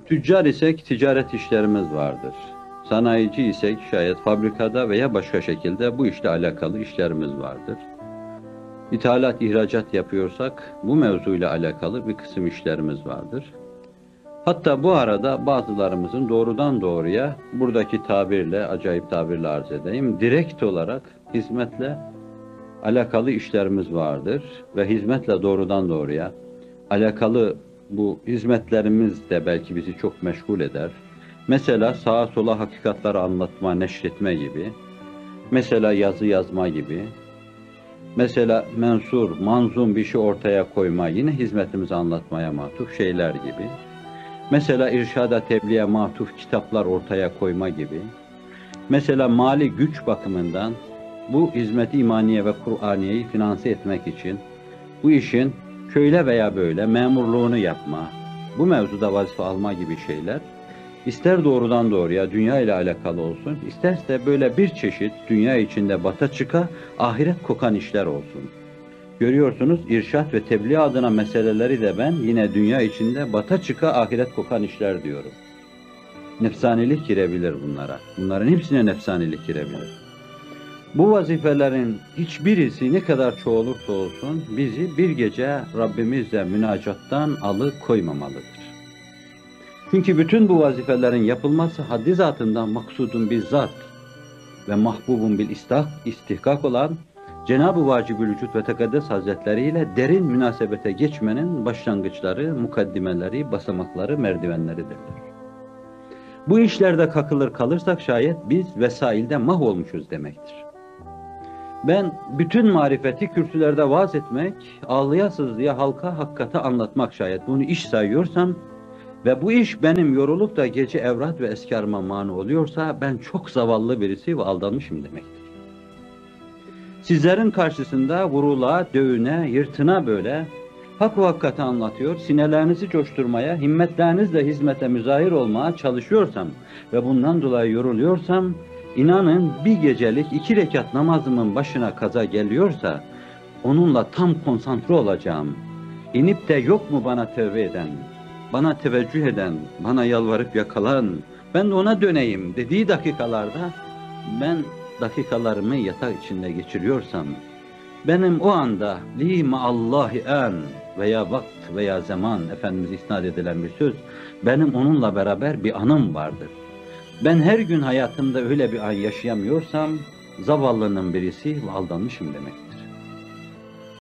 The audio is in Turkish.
Tüccar isek ticaret işlerimiz vardır. Sanayici isek şayet fabrikada veya başka şekilde bu işle alakalı işlerimiz vardır. İthalat, ihracat yapıyorsak bu mevzuyla alakalı bir kısım işlerimiz vardır. Hatta bu arada bazılarımızın doğrudan doğruya buradaki tabirle, acayip tabirle arz edeyim, direkt olarak hizmetle alakalı işlerimiz vardır ve hizmetle doğrudan doğruya alakalı bu hizmetlerimiz de belki bizi çok meşgul eder. Mesela sağa sola hakikatleri anlatma, neşretme gibi, mesela yazı yazma gibi, mesela mensur, manzum bir şey ortaya koyma, yine hizmetimizi anlatmaya matuf şeyler gibi, mesela irşada tebliğe matuf kitaplar ortaya koyma gibi, mesela mali güç bakımından bu hizmet-i imaniye ve Kur'aniyeyi finanse etmek için bu işin şöyle veya böyle memurluğunu yapma, bu mevzuda vazife alma gibi şeyler, ister doğrudan doğruya dünya ile alakalı olsun, isterse böyle bir çeşit dünya içinde bata çıka, ahiret kokan işler olsun. Görüyorsunuz, irşat ve tebliğ adına meseleleri de ben yine dünya içinde bata çıka, ahiret kokan işler diyorum. Nefsanilik girebilir bunlara. Bunların hepsine nefsanilik girebilir. Bu vazifelerin hiçbirisi ne kadar çoğulursa olsun bizi bir gece Rabbimizle münacattan alıkoymamalıdır. Çünkü bütün bu vazifelerin yapılması haddi zatından maksudun bizzat ve mahbubun bil istihkak olan Cenab-ı Vacibül Vücud ve Tekaddes Hazretleri ile derin münasebete geçmenin başlangıçları, mukaddimeleri, basamakları, merdivenleridirler. Bu işlerde kakılır kalırsak şayet biz vesailde mahvolmuşuz demektir. Ben bütün marifeti kürsülerde vaaz etmek, ağlayasız diye halka hakikati anlatmak şayet bunu iş sayıyorsam ve bu iş benim yorulup da gece evrat ve eskarıma mani oluyorsa ben çok zavallı birisi ve aldanmışım demektir. Sizlerin karşısında vurula, dövüne, yırtına böyle hak ve hakikati anlatıyor, sinelerinizi coşturmaya, himmetlerinizle hizmete müzahir olmaya çalışıyorsam ve bundan dolayı yoruluyorsam, İnanın bir gecelik 2 rekat namazımın başına kaza geliyorsa onunla tam konsantre olacağım. İnip de yok mu bana tevbe eden, bana teveccüh eden, bana yalvarıp yakalan, ben de ona döneyim dediği dakikalarda ben dakikalarımı yatak içinde geçiriyorsam benim o anda li ma'allahi en veya vakt veya zaman Efendimiz'e isnat edilen bir söz, benim onunla beraber bir anım vardır. Ben her gün hayatımda öyle bir an yaşayamıyorsam zavallının birisi ve aldanmışım demek.